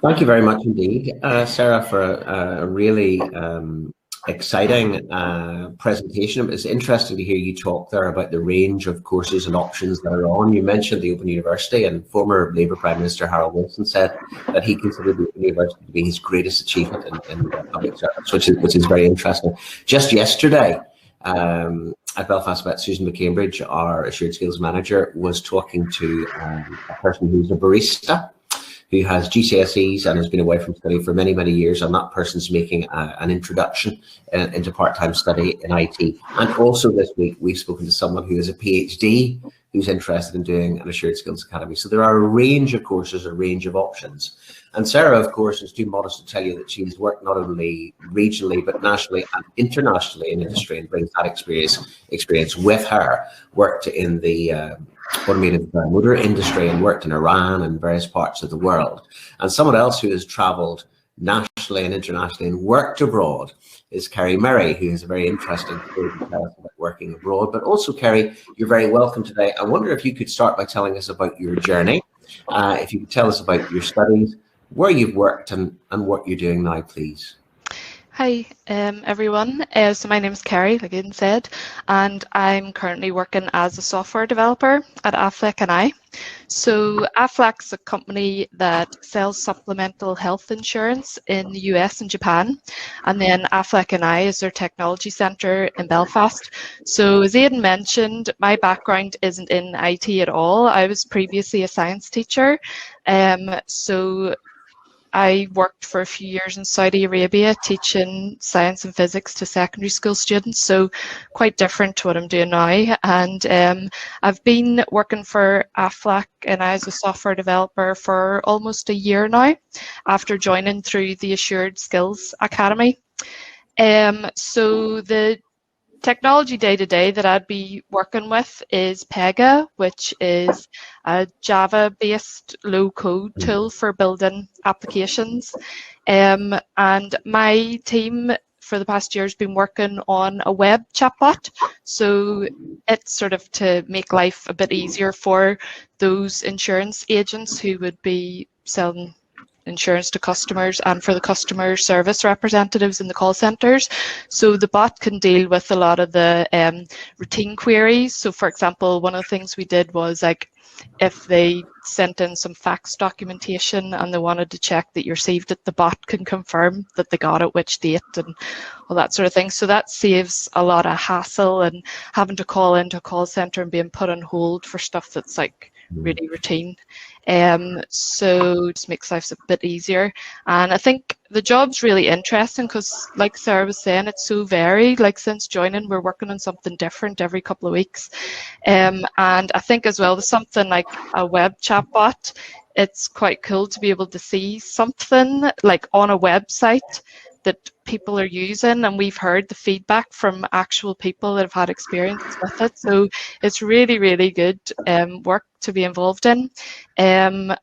Thank you very much indeed, Sarah, for a really exciting presentation. It's interesting to hear you talk there about the range of courses and options that are on. You mentioned the Open University, and former Labour Prime Minister Harold Wilson said that he considered the Open University to be his greatest achievement in public service, which is very interesting. Just yesterday, at Belfast Met, Susan McCambridge, our Assured Skills Manager, was talking to a person who's a barista who has GCSEs and has been away from study for many, many years, and that person's making an introduction into part-time study in IT. And also this week, we've spoken to someone who has a PhD who's interested in doing an Assured Skills Academy. So there are a range of courses, a range of options. And Sarah, of course, is too modest to tell you that she's worked not only regionally, but nationally and internationally in industry, and brings that experience with her. Worked in the automotive motor industry and worked in Iran and various parts of the world. And someone else who has travelled nationally and internationally and worked abroad is Kerry Murray, who has a very interesting story to tell us about working abroad. But also, Kerry, you're very welcome today. I wonder if you could start by telling us about your journey. If you could tell us about your studies, where you've worked, and what you're doing now, please. Hi everyone, so my name is Kerry, like Aidan said, and I'm currently working as a software developer at Aflac and I. So Aflac's a company that sells supplemental health insurance in the US and Japan, and then Aflac and I is their technology centre in Belfast. So as Aidan mentioned, my background isn't in IT at all. I was previously a science teacher, so I worked for a few years in Saudi Arabia teaching science and physics to secondary school students, so quite different to what I'm doing now. And I've been working for Aflac and I as a software developer for almost a year now, after joining through the Assured Skills Academy. So the technology day-to-day that I'd be working with is Pega, which is a Java-based low-code tool for building applications. And my team for the past year has been working on a web chatbot. So it's sort of to make life a bit easier for those insurance agents who would be selling insurance to customers and for the customer service representatives in the call centres. So the bot can deal with a lot of the routine queries. So for example, one of the things we did was like if they sent in some fax documentation and they wanted to check that you received it, the bot can confirm that they got it, which date and all that sort of thing. So that saves a lot of hassle and having to call into a call centre and being put on hold for stuff that's like really routine. So it just makes life a bit easier. And I think the job's really interesting because, like Sarah was saying, it's so varied. Like since joining, we're working on something different every couple of weeks. And I think as well, with something like a web chatbot, it's quite cool to be able to see something like on a website that people are using, and we've heard the feedback from actual people that have had experience with it. So it's really, really good work to be involved in. And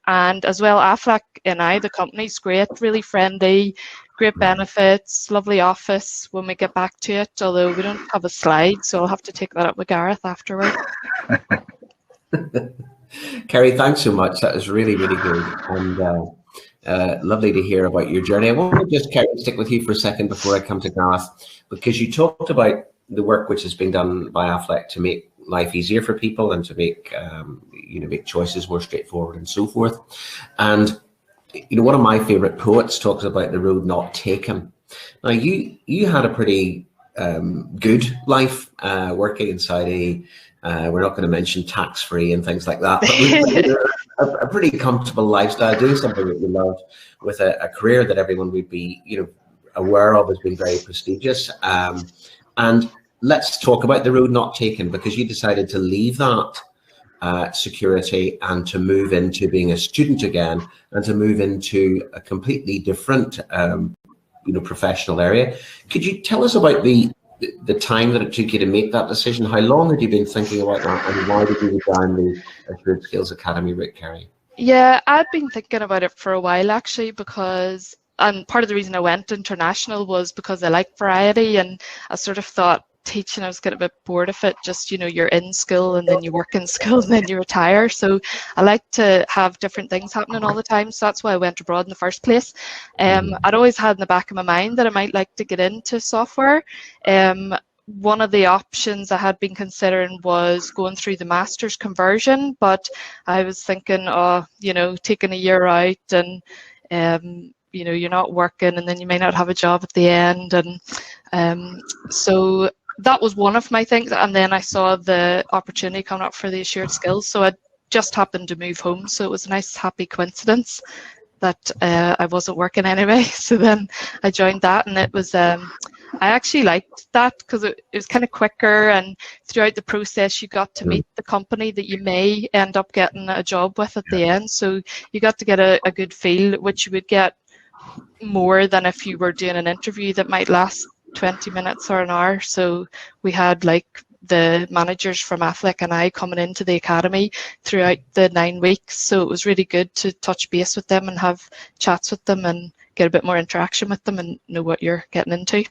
as well, Aflac and I, the company's great, really friendly, great benefits, lovely office when we get back to it, although we don't have a slide, so I'll have to take that up with Gareth afterward. Kerry, thanks so much. That was really, really good. And lovely to hear about your journey. I want to just, Kerry, stick with you for a second before I come to Gareth, because you talked about the work which has been done by Aflac to make life easier for people and to make make choices more straightforward and so forth. And one of my favorite poets talks about the road not taken. Now you had a pretty good life working in Saudi. We're not going to mention tax-free and things like that, but a pretty comfortable lifestyle, doing something that you love, with a career that everyone would be, aware of as being very prestigious. And let's talk about the road not taken, because you decided to leave that security and to move into being a student again, and to move into a completely different, professional area. Could you tell us about the time that it took you to make that decision? How long had you been thinking about that, and why did you go down the Assured Skills Academy route, Kerry? Yeah, I'd been thinking about it for a while actually, because, and part of the reason I went international was because I like variety, and I sort of thought teaching, I was getting a bit bored of it. Just, you're in school and then you work in school and then you retire. So I like to have different things happening all the time. So that's why I went abroad in the first place. I'd always had in the back of my mind that I might like to get into software. One of the options I had been considering was going through the master's conversion, but I was thinking, taking a year out and, you're not working and then you may not have a job at the end. And so that was one of my things. And then I saw the opportunity coming up for the assured skills. So I just happened to move home. So it was a nice, happy coincidence that I wasn't working anyway. So then I joined that, and it was, I actually liked that because it was kind of quicker, and throughout the process you got to meet the company that you may end up getting a job with at the end. So you got to get a good feel, which you would get more than if you were doing an interview that might last 20 minutes or an hour. So we had the managers from Aflac and I coming into the academy throughout the 9 weeks. So it was really good to touch base with them and have chats with them and get a bit more interaction with them and know what you're getting into.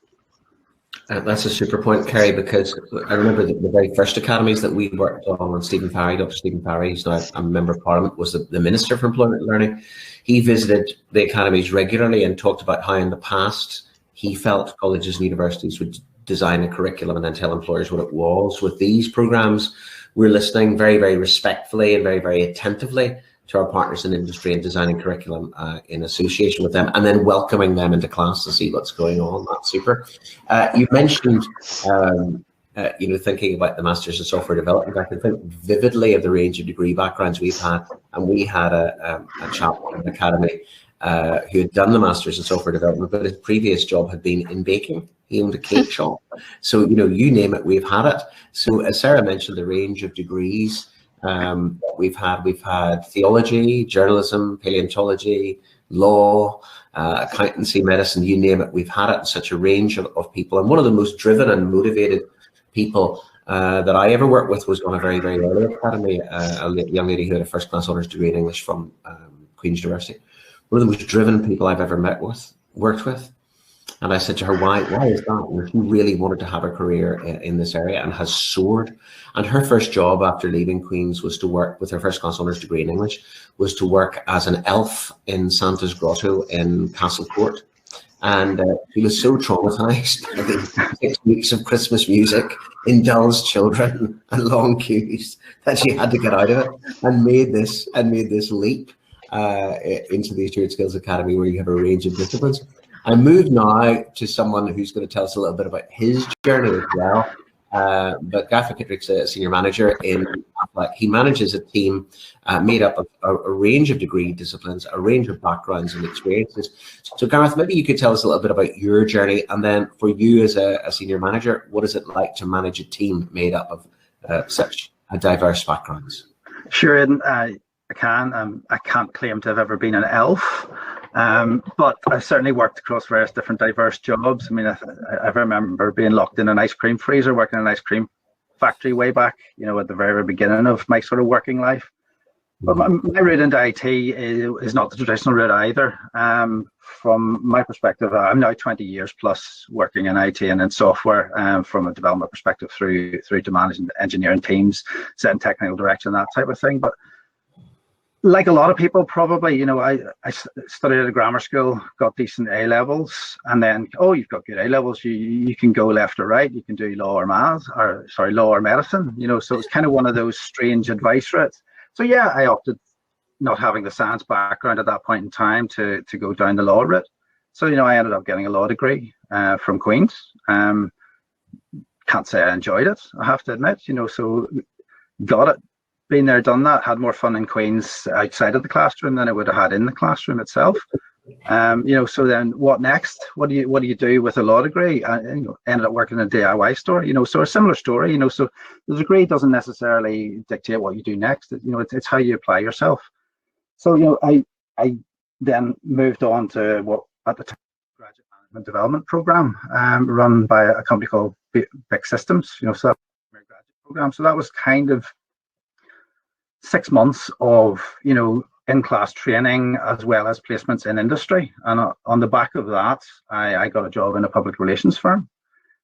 That's a super point, Kerry, because I remember the very first academies that we worked on, and Dr. Stephen Farry, who's now a member of Parliament, was the Minister for Employment and Learning. He visited the academies regularly and talked about how in the past he felt colleges and universities would design a curriculum and then tell employers what it was. With these programs, we're listening very, very respectfully and very, very attentively to our partners in industry and designing curriculum in association with them, and then welcoming them into class to see what's going on. That's super. You mentioned, thinking about the Masters in Software Development. I can think vividly of the range of degree backgrounds we've had, and we had a chap in the academy who had done the Masters in Software Development, but his previous job had been in baking. He owned a cake shop. So, you name it, we've had it. So as Sarah mentioned, the range of degrees we've had theology, journalism, paleontology, law, accountancy, medicine, you name it, we've had it in such a range of people. And one of the most driven and motivated people that I ever worked with was on a very, very early academy, a young lady who had a first class honours degree in English from Queen's University. One of the most driven people I've ever worked with. And I said to her, why is that? And she really wanted to have a career in this area and has soared. And her first job after leaving Queen's was to work with her first class honours degree in English, was to work as an elf in Santa's Grotto in Castle Court. And she was so traumatized by the 6 weeks of Christmas music, indulged children and long queues that she had to get out of it, and made this leap into the Assured Skills Academy, where you have a range of disciplines. I move now to someone who's going to tell us a little bit about his journey as well. But Guy Fitzpatrick's a senior manager in Aflac. He manages a team made up of a range of degree disciplines, a range of backgrounds and experiences. So Gareth, maybe you could tell us a little bit about your journey, and then for you as a senior manager, what is it like to manage a team made up of such diverse backgrounds? Sure, Aidan, I can. I can't claim to have ever been an elf. But I certainly worked across various different diverse jobs. I mean, I remember being locked in an ice cream freezer, working in an ice cream factory way back, at the very, very beginning of my sort of working life. But my route into IT is not the traditional route either. From my perspective, I'm now 20 years plus working in IT and in software, from a development perspective through to managing engineering teams, setting technical direction, that type of thing. But like a lot of people, probably, I studied at a grammar school, got decent A levels, and then, you've got good A levels, you can go left or right, you can do law or law or medicine, so it's kind of one of those strange advice routes. So yeah, I opted, not having the science background at that point in time, to go down the law route. So, I ended up getting a law degree from Queen's. Can't say I enjoyed it, I have to admit, so got it. Been there, done that, had more fun in Queen's outside of the classroom than I would have had in the classroom itself. So then what next? What do you do with a law degree? Ended up working in a DIY store, so a similar story, so the degree doesn't necessarily dictate what you do next. It's how you apply yourself. So, I then moved on to what at the time graduate management development program, run by a company called Big Systems, so that was a graduate program. So that was kind of 6 months of in-class training as well as placements in industry, and on the back of that I got a job in a public relations firm.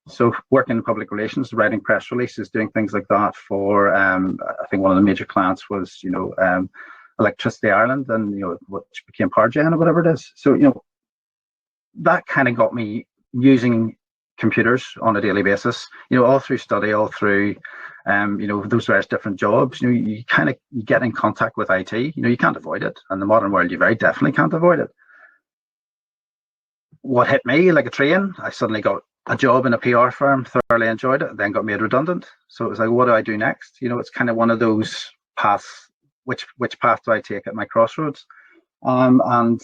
So working in public relations, writing press releases, doing things like that for, I think one of the major clients was, Electricity Ireland, and, which became Powergen or whatever it is. So, that kind of got me using computers on a daily basis, all through study, all through, those various different jobs. You get in contact with IT. You can't avoid it. In the modern world, you very definitely can't avoid it. What hit me like a train, I suddenly got a job in a PR firm, thoroughly enjoyed it, then got made redundant. So it was like, what do I do next? It's kind of one of those paths. Which path do I take at my crossroads? And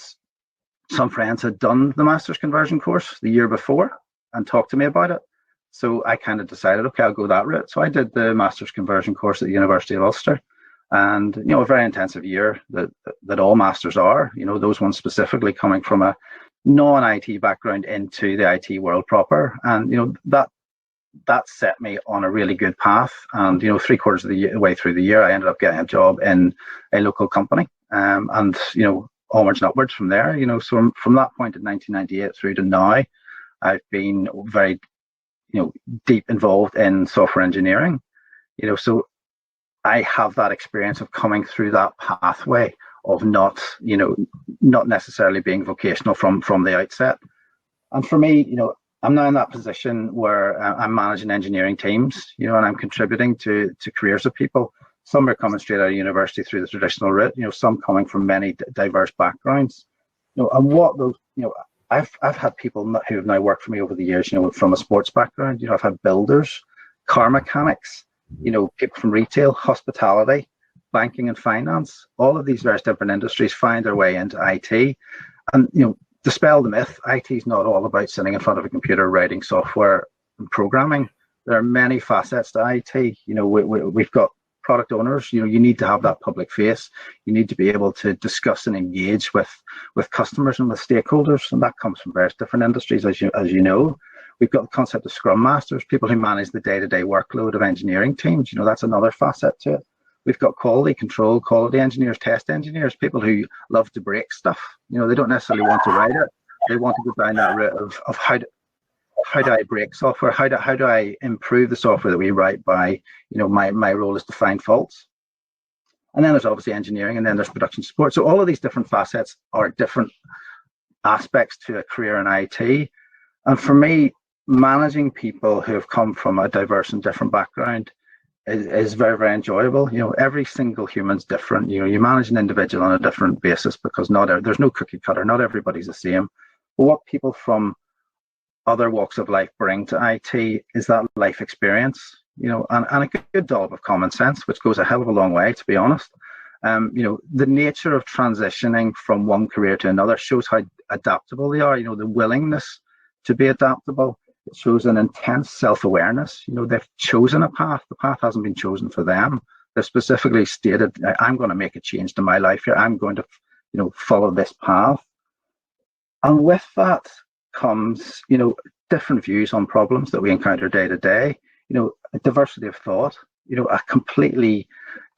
some friends had done the master's conversion course the year before and talked to me about it. So I kind of decided, okay, I'll go that route. So I did the master's conversion course at the University of Ulster, and a very intensive year that all masters are. Those ones specifically coming from a non-IT background into the IT world proper, and that set me on a really good path. And 3/4 of the way through the year, I ended up getting a job in a local company, and onwards and upwards from there. So from that point in 1998 through to now, I've been very deep involved in software engineering. So I have that experience of coming through that pathway of not necessarily being vocational from the outset. And for me, I'm now in that position where I'm managing engineering teams, and I'm contributing to careers of people. Some are coming straight out of university through the traditional route, some coming from many diverse backgrounds. And what those, I've had people who have now worked for me over the years, from a sports background. I've had builders, car mechanics, people from retail, hospitality, banking and finance. All of these various different industries find their way into IT. And, dispel the myth, IT is not all about sitting in front of a computer writing software and programming. There are many facets to IT. We've got product owners. You need to have that public face. You need to be able to discuss and engage with customers and with stakeholders, and that comes from various different industries, as you know. We've got the concept of Scrum Masters, people who manage the day-to-day workload of engineering teams. That's another facet to it. We've got quality control, quality engineers, test engineers, people who love to break stuff. They don't necessarily want to write it. They want to go down that route of how do I break software? How do I improve the software that we write by, my role is to find faults. And then there's obviously engineering, and then there's production support. So all of these different facets are different aspects to a career in IT. And for me, managing people who have come from a diverse and different background is very, very enjoyable. Every single human's different. You manage an individual on a different basis because there's no cookie cutter. Not everybody's the same. But what people from other walks of life bring to IT is that life experience, and a good dollop of common sense, which goes a hell of a long way, to be honest. The nature of transitioning from one career to another shows how adaptable they are. The willingness to be adaptable. It shows an intense self-awareness. They've chosen a path. The path hasn't been chosen for them. They've specifically stated, I'm going to make a change to my life here. I'm going to, follow this path. And with that comes, different views on problems that we encounter day to day, a diversity of thought, a completely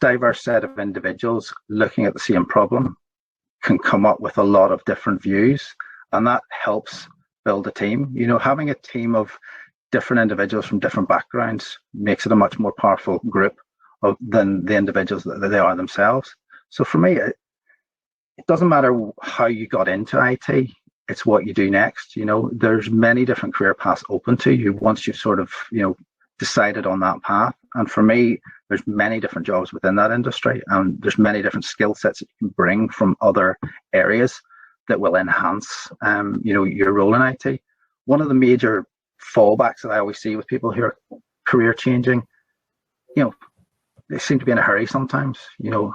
diverse set of individuals looking at the same problem can come up with a lot of different views, and that helps build a team. Having a team of different individuals from different backgrounds makes it a much more powerful group than the individuals that they are themselves. So for me, it doesn't matter how you got into IT, it's what you do next. There's many different career paths open to you once you've sort of, decided on that path. And for me, there's many different jobs within that industry, and there's many different skill sets that you can bring from other areas that will enhance, your role in IT. One of the major fallbacks that I always see with people who are career changing, they seem to be in a hurry sometimes. Oh,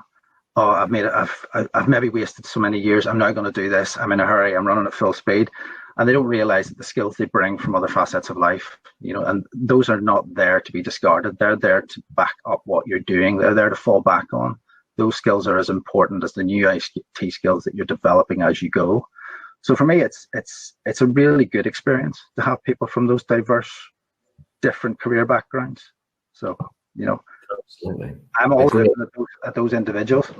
I've maybe wasted so many years. I'm now going to do this. I'm in a hurry. I'm running at full speed, and they don't realize that the skills they bring from other facets of life, and those are not there to be discarded. They're there to back up what you're doing. They're there to fall back on. Those skills are as important as the new IT skills that you're developing as you go. So for me, it's a really good experience to have people from those diverse, different career backgrounds. So, Absolutely. I'm always looking at those individuals.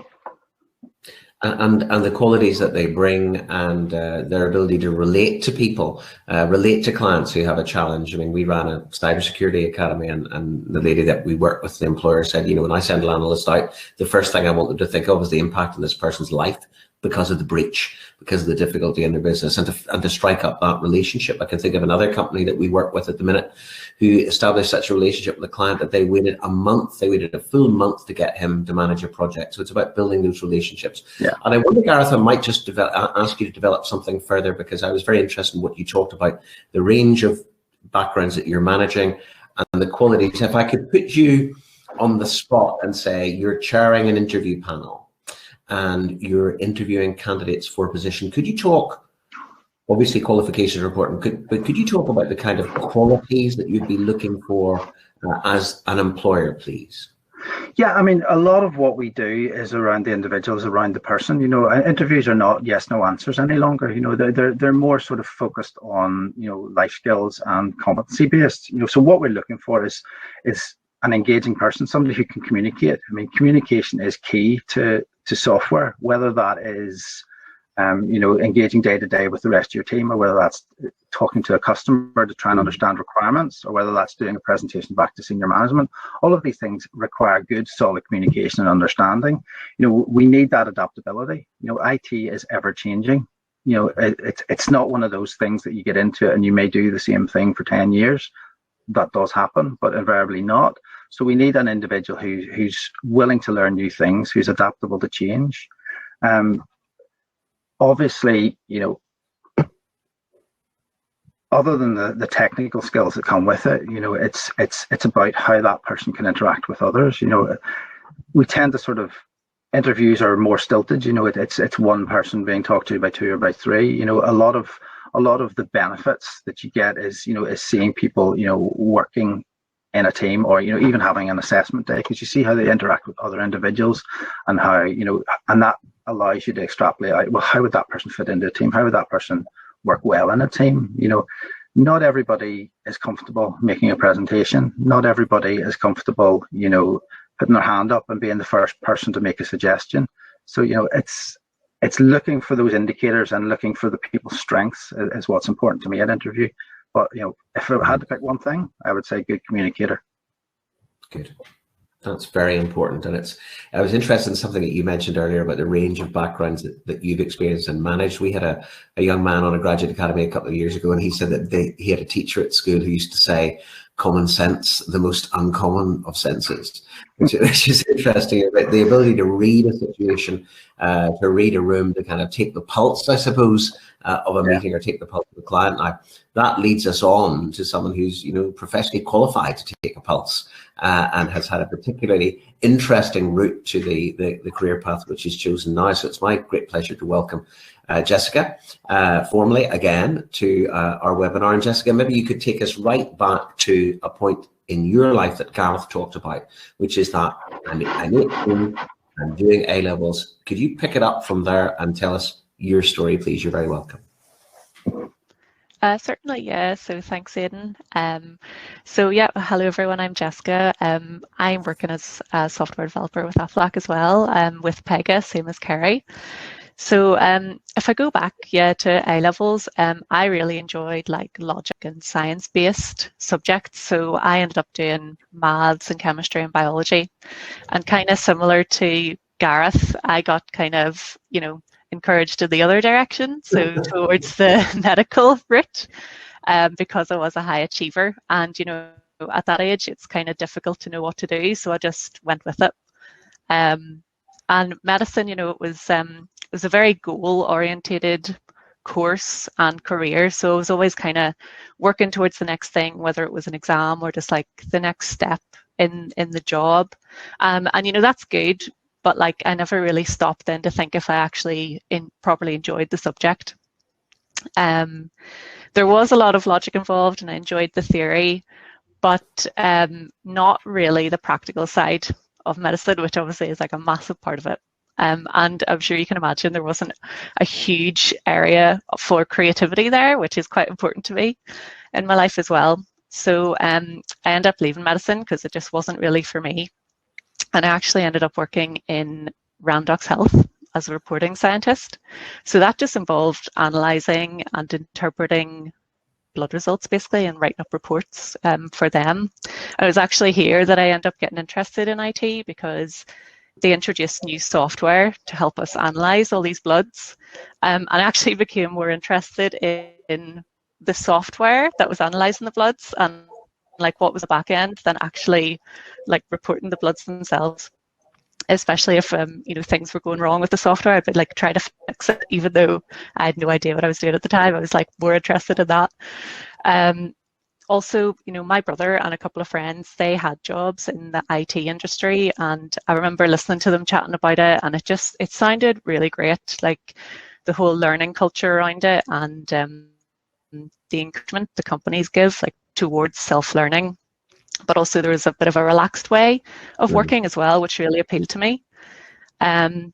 And the qualities that they bring, and their ability to relate to people, relate to clients who have a challenge. I mean, we ran a cybersecurity academy, and the lady that we work with, the employer, said, when I send an analyst out, the first thing I want them to think of is the impact on this person's life because of the breach, because of the difficulty in their business, and to strike up that relationship. I can think of another company that we work with at the minute who established such a relationship with the client that they waited a full month to get him to manage a project. So it's about building those relationships. Yeah. And I wonder, Gareth, I might just ask you to develop something further, because I was very interested in what you talked about, the range of backgrounds that you're managing and the qualities. If I could put you on the spot and say you're chairing an interview panel and you're interviewing candidates for a position, could you talk, obviously qualifications are important, but could you talk about the kind of qualities that you'd be looking for as an employer, please? Yeah, I mean, a lot of what we do is around the individuals, around the person. Interviews are not yes, no answers any longer. They're more sort of focused on life skills and competency based. So what we're looking for is an engaging person, somebody who can communicate. I mean, communication is key to software, whether that is engaging day to day with the rest of your team, or whether that's talking to a customer to try and understand requirements, or whether that's doing a presentation back to senior management. All of these things require good, solid communication and understanding. We need that adaptability. IT is ever changing. It's not one of those things that you get into it and you may do the same thing for 10 years. That does happen, but invariably not. So we need an individual who's willing to learn new things, who's adaptable to change. Obviously, other than the technical skills that come with it, it's about how that person can interact with others. We tend to sort of, interviews are more stilted. It's one person being talked to by two or by three. A lot of the benefits that you get is seeing people working in a team, or even having an assessment day, because you see how they interact with other individuals, and how and that allows you to extrapolate out, well, how would that person fit into a team? How would that person work well in a team? Not everybody is comfortable making a presentation. Not everybody is comfortable putting their hand up and being the first person to make a suggestion. So it's looking for those indicators and looking for the people's strengths is what's important to me at interview. But if I had to pick one thing, I would say good communicator. Good. That's very important. And I was interested in something that you mentioned earlier about the range of backgrounds that you've experienced and managed. We had a young man on a graduate academy a couple of years ago, and he said that he had a teacher at school who used to say, common sense, the most uncommon of senses, which is interesting. About the ability to read a situation, to read a room, to kind of take the pulse, I suppose, of a meeting, or take the pulse of the client. Now, that leads us on to someone who's professionally qualified to take a pulse, and has had a particularly interesting route to the career path which he's chosen now. So it's my great pleasure to welcome Jessica formally again to our webinar. And Jessica, maybe you could take us right back to a point in your life that Gareth talked about, which is that I'm 18 and doing A-levels. Could you pick it up from there and tell us your story, please? You're very welcome. Certainly, yeah. So thanks, Aidan. Hello everyone. I'm Jessica. I'm working as a software developer with Aflac as well, with Pega, same as Kerry. So if I go back, to A-levels, I really enjoyed like logic and science-based subjects. So I ended up doing maths and chemistry and biology, and kind of similar to Gareth, I got kind of encouraged in the other direction, so towards the medical route, because I was a high achiever, and at that age it's kind of difficult to know what to do, so I just went with it. And medicine, it was a very goal-orientated course and career, so I was always kind of working towards the next thing, whether it was an exam or just like the next step in the job, and that's good. But like I never really stopped then to think if I actually properly enjoyed the subject. There was a lot of logic involved, and I enjoyed the theory, but not really the practical side of medicine, which obviously is like a massive part of it. And I'm sure you can imagine there wasn't a huge area for creativity there, which is quite important to me in my life as well. So I ended up leaving medicine because it just wasn't really for me. And I actually ended up working in Randox Health as a reporting scientist. So that just involved analysing and interpreting blood results basically and writing up reports for them. And it was actually here that I ended up getting interested in IT because they introduced new software to help us analyse all these bloods, and I actually became more interested in the software that was analysing the bloods and like what was the back end than actually like reporting the bloods themselves. Especially if you know, things were going wrong with the software, I'd like try to fix it, even though I had no idea what I was doing at the time. I was like more interested in that. Also, you know, my brother and a couple of friends, they had jobs in the IT industry, and I remember listening to them chatting about it, and it sounded really great, like the whole learning culture around it and the encouragement the companies give like towards self-learning. But also there was a bit of a relaxed way of working as well, which really appealed to me. And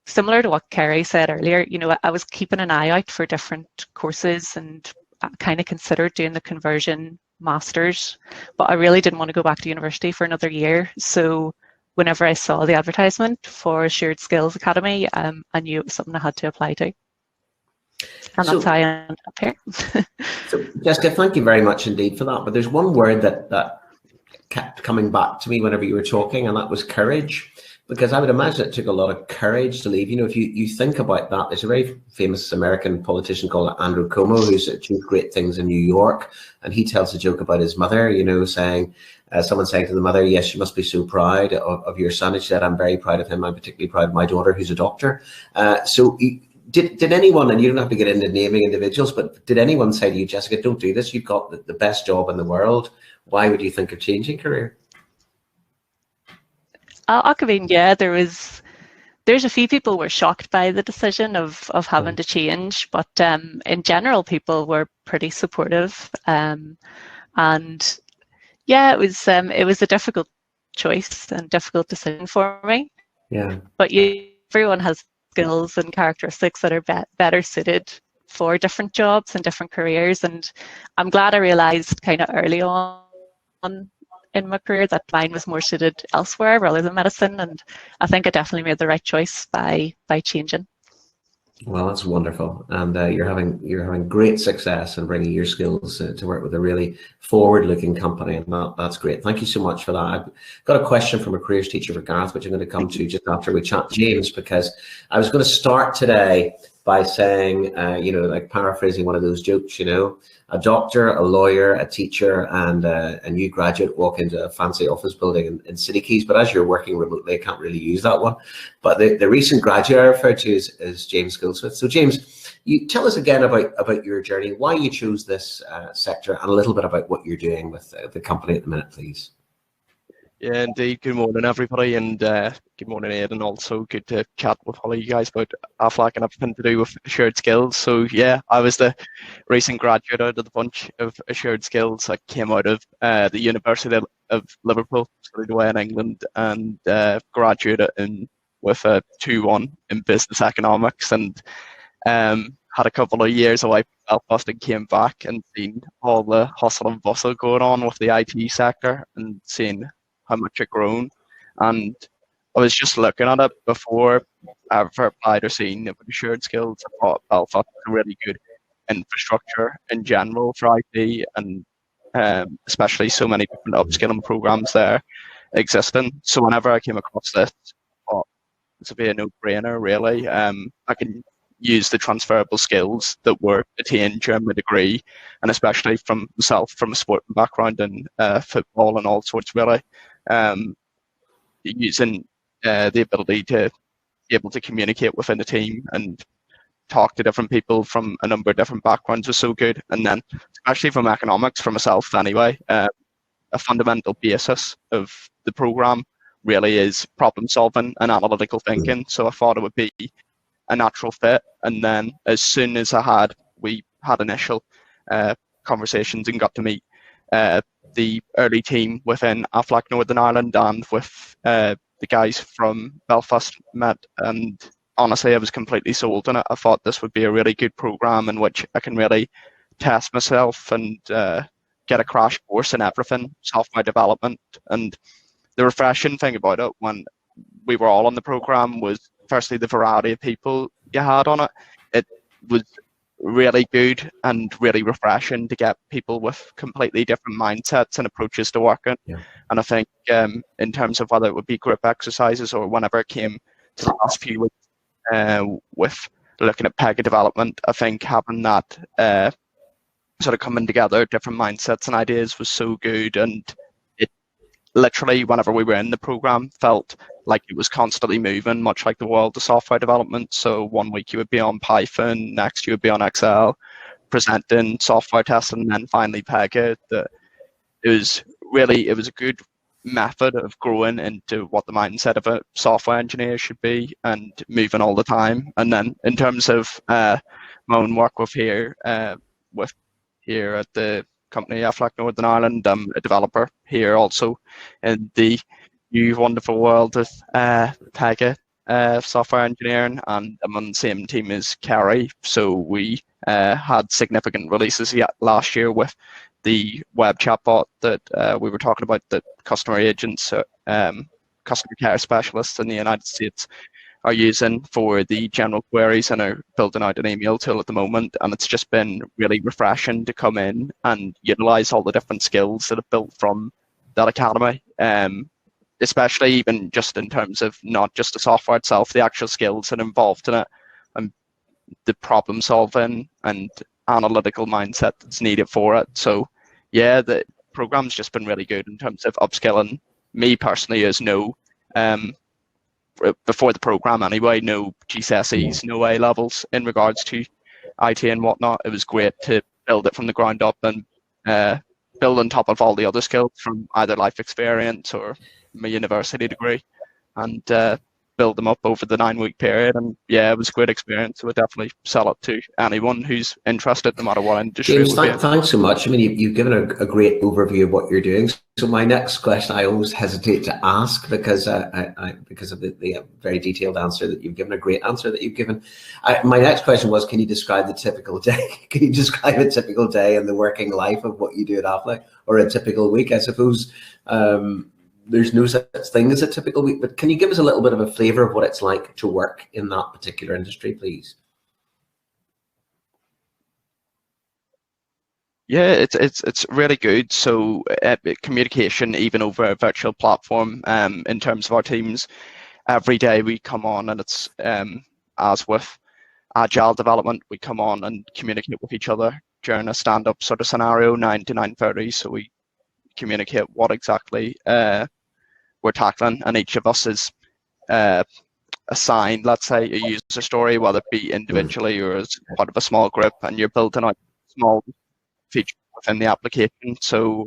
similar to what Kerry said earlier, you know, I was keeping an eye out for different courses and kind of considered doing the conversion masters, but I really didn't want to go back to university for another year. So whenever I saw the advertisement for Shared Skills Academy, I knew it was something I had to apply to. And that's how I ended up here. So Jessica, thank you very much indeed for that. But there's one word that kept coming back to me whenever you were talking, and that was courage. Because I would imagine it took a lot of courage to leave. You know, if you think about that, there's a very famous American politician called Andrew Cuomo who's achieved great things in New York, and he tells a joke about his mother, you know, saying, someone saying to the mother, yes, you must be so proud of your son. And she said, I'm very proud of him. I'm particularly proud of my daughter, who's a doctor. Did anyone, and you don't have to get into naming individuals, but did anyone say to you, Jessica, don't do this. You've got the best job in the world. Why would you think of changing career? I mean, yeah, there's a few people were shocked by the decision of having to change, but in general, people were pretty supportive. And yeah, it was a difficult choice and difficult decision for me. Yeah. But everyone has skills and characteristics that are better suited for different jobs and different careers. And I'm glad I realized kind of early on in my career that mine was more suited elsewhere rather than medicine, and I think I definitely made the right choice by changing. Well, that's wonderful, and you're having great success in bringing your skills to work with a really forward-looking company, and that's great. Thank you so much for that. I've got a question from a careers teacher for Gareth, which I'm going to come to just after we chat James, because I was going to start today by saying, you know, like paraphrasing one of those jokes, you know, a doctor, a lawyer, a teacher, and a new graduate walk into a fancy office building in City Keys. But as you're working remotely, I can't really use that one. But the recent graduate I referred to is James Goldsmith. So James, you tell us again about your journey, why you chose this sector, and a little bit about what you're doing with the company at the minute, please. Yeah, indeed. Good morning, everybody, and good morning, Ed, and also good to chat with all of you guys about Aflac and everything to do with Shared Skills. So yeah, I was the recent graduate out of the bunch of Shared Skills. I came out of the University of Liverpool, studied away in England, and graduated with a 2-1 in business economics, and had a couple of years away from Belfast and came back and seen all the hustle and bustle going on with the IT sector and seeing how much it grown. And I was just looking at it before I ever applied or seen it with Shared Skills. I thought Belfast was a really good infrastructure in general for IT, and especially so many different upskilling programs there existing. So whenever I came across this, I thought this would be a no-brainer, really. I can use the transferable skills that were attained during my degree, and especially from myself, from a sporting background in football and all sorts, really. Using the ability to be able to communicate within the team and talk to different people from a number of different backgrounds was so good. And then, especially from economics, for myself anyway, a fundamental basis of the program really is problem solving and analytical thinking. So I thought it would be a natural fit. And then as soon as we had initial conversations and got to meet the early team within Aflac Northern Ireland and with the guys from Belfast met, and honestly I was completely sold on it. I thought this would be a really good program in which I can really test myself and get a crash course in everything, software development. And the refreshing thing about it when we were all on the program was firstly the variety of people you had on it. It was really good and really refreshing to get people with completely different mindsets and approaches to working. Yeah. And I think in terms of whether it would be group exercises or whenever it came to the last few weeks with looking at PEGA development, I think having that sort of coming together, different mindsets and ideas was so good. And it literally, whenever we were in the program, felt like it was constantly moving, much like the world of software development. So one week you would be on Python, next you would be on Excel, presenting software testing, and then finally PEGA. It was a good method of growing into what the mindset of a software engineer should be and moving all the time. And then in terms of my own work here at the company Aflac Northern Ireland, I'm a developer here also in the new wonderful world of PEGA software engineering, and I'm on the same team as Kerry. So we had significant releases last year with the web chatbot that we were talking about, that customer agents, customer care specialists in the United States are using for the general queries, and are building out an email tool at the moment. And it's just been really refreshing to come in and utilize all the different skills that have built from that academy, especially even just in terms of not just the software itself, the actual skills that are involved in it, and the problem solving and analytical mindset that's needed for it. So yeah, the program's just been really good in terms of upskilling me personally. As before the program anyway, no GCSEs, no A levels in regards to IT and whatnot. It was great to build it from the ground up and build on top of all the other skills from either life experience or my university degree, and build them up over the 9-week period. And yeah, it was a great experience. I would definitely sell it to anyone who's interested, no matter what industry. James, thanks so much. I mean, you've given a great overview of what you're doing. So my next question, I always hesitate to ask because because of the very detailed answer that you've given, a great answer that you've given. My next question was, can you describe the typical day? Can you describe a typical day in the working life of what you do at Aflac, or a typical week? I suppose there's no such thing as a typical week, but can you give us a little bit of a flavor of what it's like to work in that particular industry, please? Yeah, it's really good. So communication, even over a virtual platform, in terms of our teams, every day we come on, and it's as with agile development, we come on and communicate with each other during a stand-up sort of scenario, 9 to 9:30. So we communicate what exactly we're tackling, and each of us is assigned, let's say, a user story, whether it be individually or as part of a small group, and you're building out small features within the application. So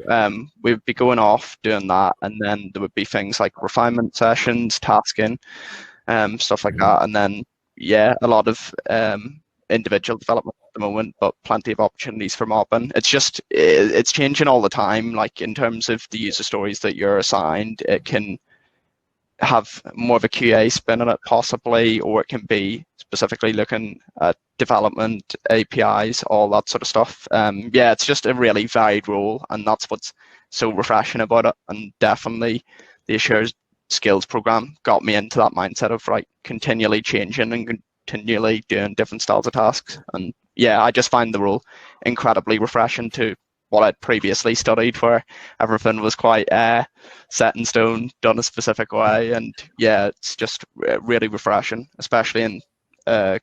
we'd be going off doing that, and then there would be things like refinement sessions, tasking, stuff like that. And then yeah, a lot of individual development at the moment, but plenty of opportunities for mobbing. It's changing all the time. Like in terms of the user stories that you're assigned, it can have more of a QA spin on it possibly, or it can be specifically looking at development, APIs, all that sort of stuff. Yeah, it's just a really varied role, and that's what's so refreshing about it. And definitely the Assured Skills program got me into that mindset of continually changing and continually doing different styles of tasks. And yeah, I just find the role incredibly refreshing to what I'd previously studied, where everything was quite set in stone, done a specific way. And yeah, it's just really refreshing, especially in a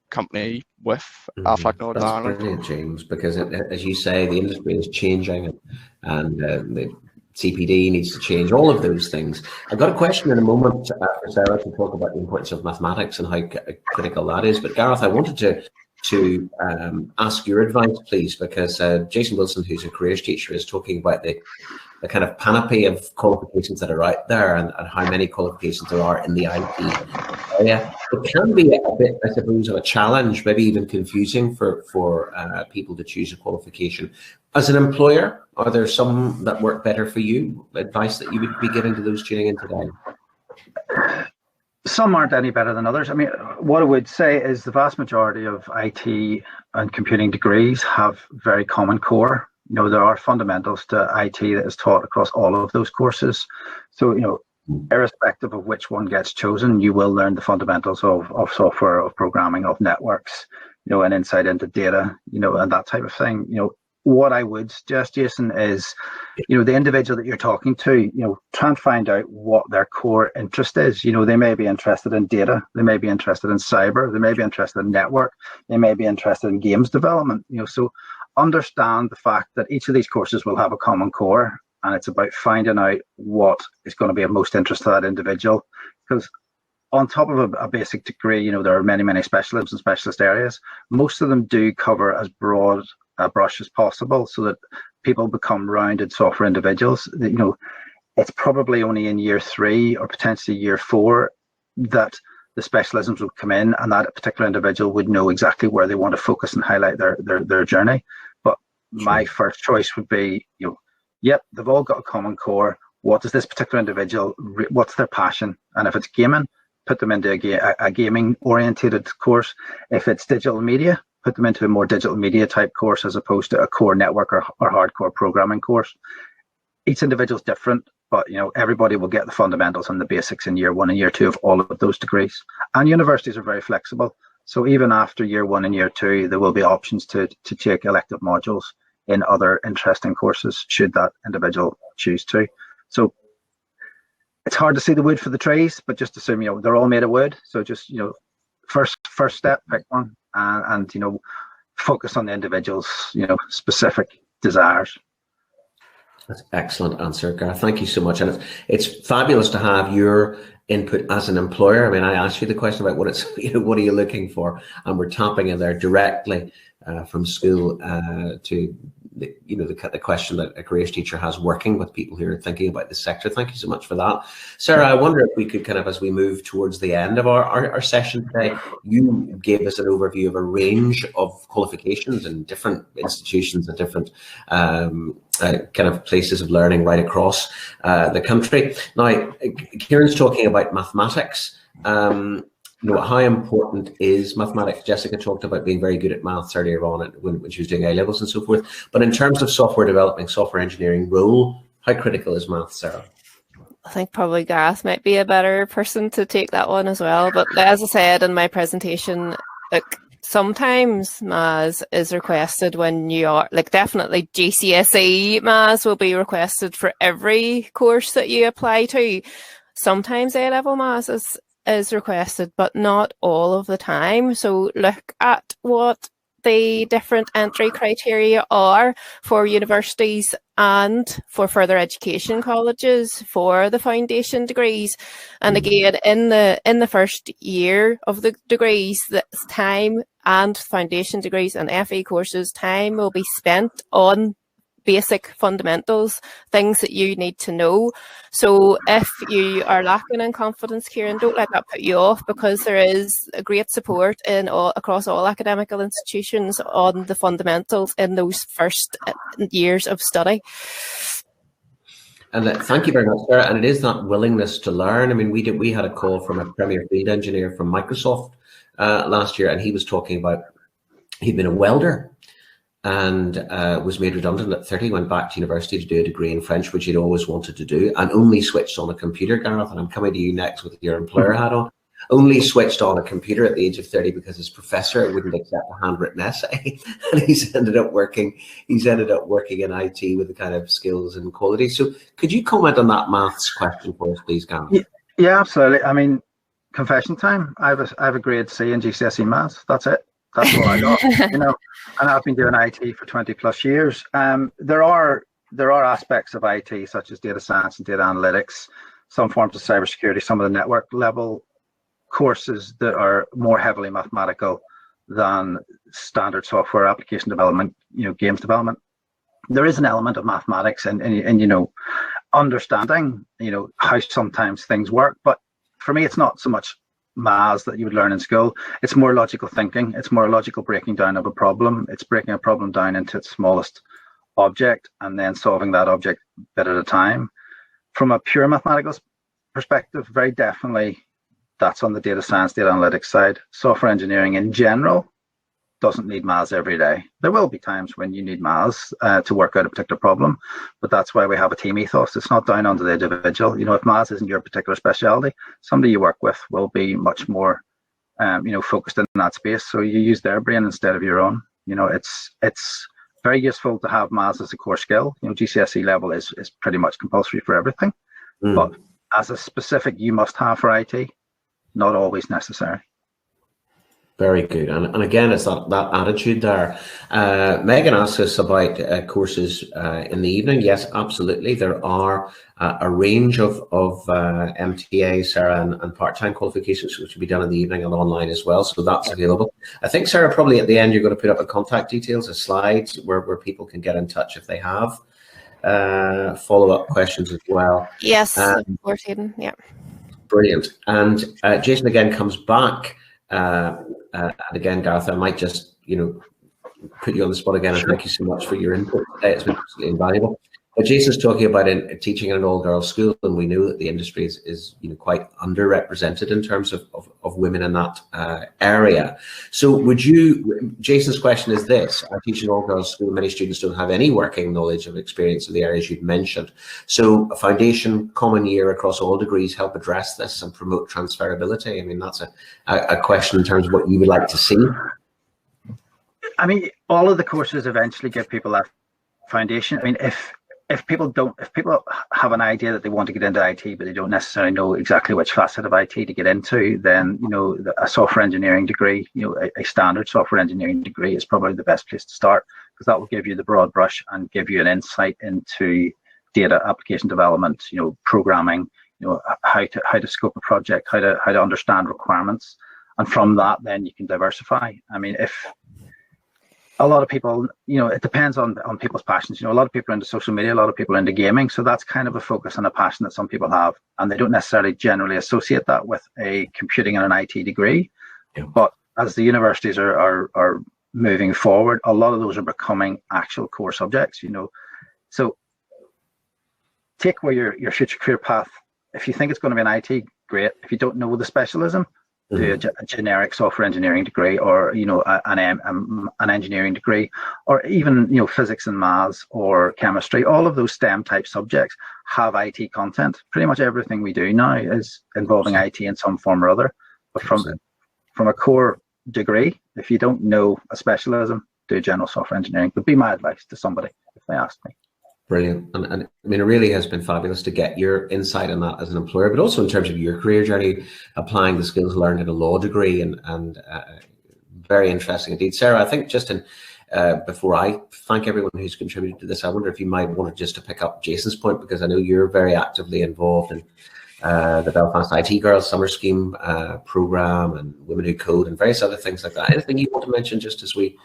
company with Aflac Northern Ireland. That's brilliant, James, because as you say, the industry is changing, and the CPD needs to change, all of those things. I've got a question in a moment for Sarah to talk about the importance of mathematics and how critical that is. But Gareth, I wanted to ask your advice, please, because Jason Wilson, who's a careers teacher, is talking about the kind of panoply of qualifications that are out there, and how many qualifications there are in the IT area. It can be a bit, I suppose, of a challenge, maybe even confusing for people to choose a qualification. As an employer, are there some that work better for you? Advice that you would be giving to those tuning in today? Some aren't any better than others. I mean, what I would say is the vast majority of IT and computing degrees have very common core. There are fundamentals to IT that is taught across all of those courses. So, irrespective of which one gets chosen, you will learn the fundamentals of software, of programming, of networks, and insight into data, and that type of thing. What I would suggest, Jason, is, the individual that you're talking to, try and find out what their core interest is. They may be interested in data, they may be interested in cyber, they may be interested in network, they may be interested in games development. So understand the fact that each of these courses will have a common core, and it's about finding out what is going to be of most interest to that individual. Because on top of a basic degree, there are many specialisms and specialist areas. Most of them do cover as broad a brush as possible, so that people become rounded software individuals. It's probably only in year 3 or potentially year 4 that the specialisms would come in, and that particular individual would know exactly where they want to focus and highlight their journey. But my first choice would be, yep, they've all got a common core. What does this particular individual, what's their passion? And if it's gaming, put them into a gaming orientated course. If it's digital media, put them into a more digital media type course, as opposed to a core network or hardcore programming course. Each individual is different, but everybody will get the fundamentals and the basics in year 1 and year 2 of all of those degrees. And universities are very flexible, so even after year 1 and year 2, there will be options to take elective modules in other interesting courses, should that individual choose to. So it's hard to see the wood for the trees, but just assume they're all made of wood. So just first step, pick one, and focus on the individual's specific desires. That's an excellent answer, Gareth. Thank you so much. And it's fabulous to have your input as an employer. I mean, I asked you the question about what are you looking for, and we're tapping in there directly from school to the question that a careers teacher has working with people who are thinking about the sector. Thank you so much for that. Sarah, I wonder if we could kind of, as we move towards the end of our session today, you gave us an overview of a range of qualifications in different institutions and different kind of places of learning right across the country. Now, Kieran's talking about mathematics. How important is mathematics? Jessica talked about being very good at maths earlier on when she was doing A-levels and so forth. But in terms of software developing, software engineering role, how critical is maths, Sarah? I think probably Gareth might be a better person to take that one as well. But as I said in my presentation, sometimes maths is requested when you are, definitely GCSE maths will be requested for every course that you apply to. Sometimes A-level maths is requested, but not all of the time. So look at what the different entry criteria are for universities and for further education colleges for the foundation degrees. And again, in the first year of the degrees, the time and foundation degrees and FE courses, time will be spent on basic fundamentals, things that you need to know. So if you are lacking in confidence, Kieran, don't let that put you off, because there is a great support across all academical institutions on the fundamentals in those first years of study. And thank you very much, Sarah. And it is that willingness to learn. I mean, we had a call from a premier field engineer from Microsoft last year, and he was talking about he'd been a welder and was made redundant at 30, went back to university to do a degree in French, which he'd always wanted to do, and only switched on a computer, Gareth, and I'm coming to you next with your employer hat on, only switched on a computer at the age of 30 because his professor wouldn't accept a handwritten essay, and he's ended up working in IT with the kind of skills and quality. So could you comment on that maths question for us, please, Gareth? Yeah, absolutely. I mean, confession time, I have a grade C in GCSE maths. That's it. That's what I got, and I've been doing IT for 20 plus years. There are aspects of IT such as data science and data analytics, some forms of cybersecurity, some of the network level courses that are more heavily mathematical than standard software application development, games development. There is an element of mathematics and understanding, how sometimes things work. But for me, it's not so much maths that you would learn in school. It's more logical thinking. It's more logical breaking down of a problem. It's breaking a problem down into its smallest object and then solving that object bit at a time. From a pure mathematical perspective, very definitely that's on the data science, data analytics side. Software engineering in general doesn't need maths every day. There will be times when you need maths to work out a particular problem, but that's why we have a team ethos. It's not down onto the individual. You know, if maths isn't your particular specialty, somebody you work with will be much more, focused in that space. So you use their brain instead of your own. You know, it's very useful to have maths as a core skill. You know, GCSE level is pretty much compulsory for everything, but as a specific you must have for IT, not always necessary. Very good. And again, it's that attitude there. Megan asked us about courses in the evening. Yes, absolutely. There are a range of MTA, Sarah, and part-time qualifications which will be done in the evening and online as well. So that's available. I think, Sarah, probably at the end, you're going to put up a contact details, a slides where people can get in touch if they have follow-up questions as well. Yes, of course, Aidan. Yeah. Brilliant. And Jason again comes back. And again, Gareth, I might just, put you on the spot again, and thank you so much for your input today. It's been absolutely invaluable. But Jason's talking about teaching in an all-girls school, and we know that the industry is quite underrepresented in terms of women in that area. So Jason's question is this: I teach an all-girls school, many students don't have any working knowledge of experience in the areas you've mentioned. So a foundation common year across all degrees help address this and promote transferability? I mean, that's a question in terms of what you would like to see. I mean, all of the courses eventually give people that foundation. I mean, if people have an idea that they want to get into IT, but they don't necessarily know exactly which facet of IT to get into, then a software engineering degree, a standard software engineering degree is probably the best place to start, because that will give you the broad brush and give you an insight into data application development, programming, how to scope a project, how to understand requirements, and from that then you can diversify. I mean, if a lot of people, it depends on people's passions. A lot of people are into social media, a lot of people are into gaming. So that's kind of a focus and a passion that some people have. And they don't necessarily generally associate that with a computing and an IT degree. Yeah. But as the universities are moving forward, a lot of those are becoming actual core subjects, So take where your future career path. If you think it's going to be an IT, great. If you don't know the specialism, do a generic software engineering degree, or an engineering degree, or even physics and maths or chemistry. All of those STEM type subjects have IT content. Pretty much everything we do now is involving IT in some form or other. But from a core degree, if you don't know a specialism, do general software engineering. Would be my advice to somebody if they asked me. Brilliant. And I mean, it really has been fabulous to get your insight on that as an employer, but also in terms of your career journey, applying the skills learned in a law degree, and very interesting indeed. Sarah, I think just before I thank everyone who's contributed to this, I wonder if you might want to pick up Jason's point, because I know you're very actively involved in the Belfast IT Girls Summer Scheme program and Women Who Code and various other things like that. Anything you want to mention just as we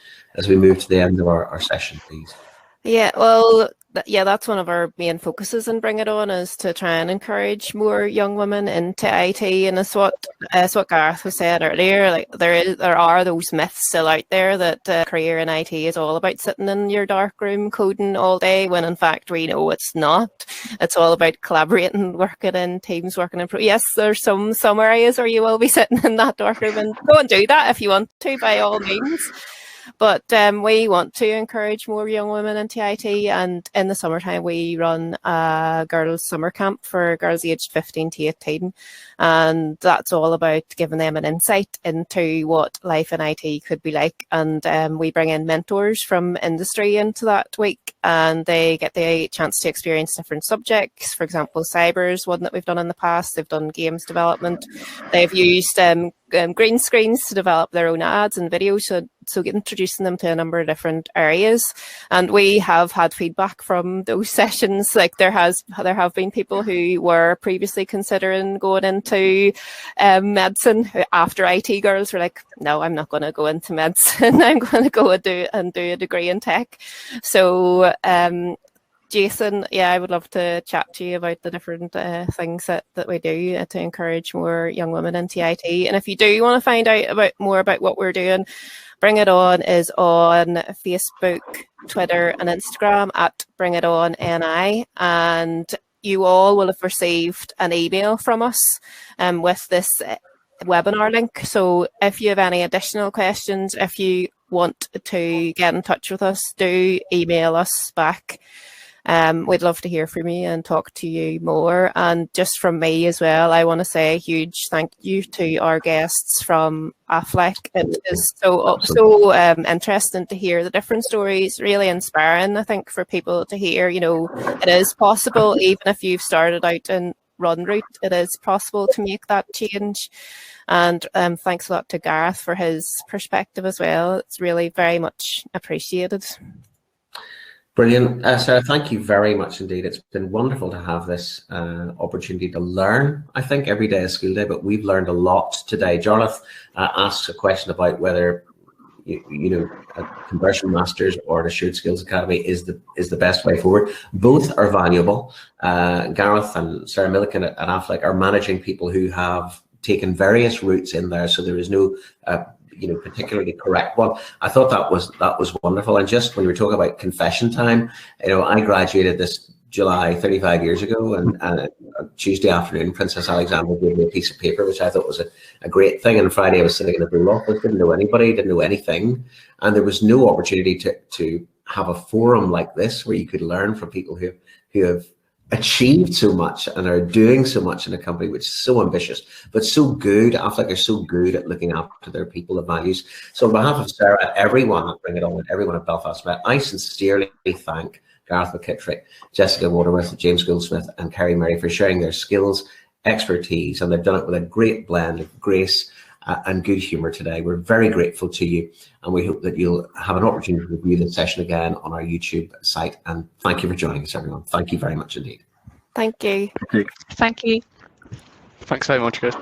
move to the end of our session, please? Yeah, well, that's one of our main focuses in Bring It On, is to try and encourage more young women into IT. And it's what Gareth was saying earlier. Like there are those myths still out there that a career in IT is all about sitting in your dark room coding all day, when in fact we know it's not. It's all about collaborating, working in teams, working in. Yes, there's some areas where you will be sitting in that dark room, and go and do that if you want to, by all means. But we want to encourage more young women into IT, and in the summertime we run a girls' summer camp for girls aged 15 to 18, and that's all about giving them an insight into what life in IT could be like. And we bring in mentors from industry into that week, and they get the chance to experience different subjects. For example, cyber is one that we've done in the past. They've done games development. They've used green screens to develop their own ads and videos, so introducing them to a number of different areas. And we have had feedback from those sessions. Like there have been people who were previously considering going into medicine, who after IT Girls were like, no, I'm not going to go into medicine. I'm going to go and do a degree in tech. So Jason, I would love to chat to you about the different things that we do to encourage more young women into IT. And if you do want to find out more about what we're doing, Bring It On is on Facebook, Twitter and Instagram at Bring It On NI. And you all will have received an email from us with this webinar link. So if you have any additional questions, if you want to get in touch with us, do email us back. We'd love to hear from you and talk to you more. And just from me as well, I want to say a huge thank you to our guests from Aflac. It is so interesting to hear the different stories, really inspiring, I think, for people to hear, you know, it is possible, even if you've started out in run route, it is possible to make that change. And thanks a lot to Gareth for his perspective as well. It's really very much appreciated. Brilliant. Sarah, thank you very much indeed. It's been wonderful to have this opportunity to learn. I think every day is school day, but we've learned a lot today. Jarlath asks a question about whether you know, a Conversion Masters or an Assured Skills Academy is the best way forward. Both are valuable. Gareth and Sarah Milliken at Aflac are managing people who have taken various routes in there, so there is no you know, particularly correct one. I thought that was wonderful. And just when you were talking about confession time, you know, I graduated this July 35 years ago, and Tuesday afternoon, Princess Alexandra gave me a piece of paper, which I thought was a great thing. And Friday I was sitting in a blue office, didn't know anybody, didn't know anything. And there was no opportunity to have a forum like this where you could learn from people who have achieved so much and are doing so much in a company which is so ambitious but so good. Aflac are so good at looking after their people of values. So on behalf of Sarah, everyone at Bring It On, and everyone at Belfast Met, I sincerely thank Gareth McKittrick, Jessica Waterworth, James Goldsmith and Kerry Murray for sharing their skills, expertise, and they've done it with a great blend of grace and good humour today. We're very grateful to you, and we hope that you'll have an opportunity to review this session again on our YouTube site. And thank you for joining us, everyone. Thank you very much indeed. Thank you. Thank you. Thanks very much, guys.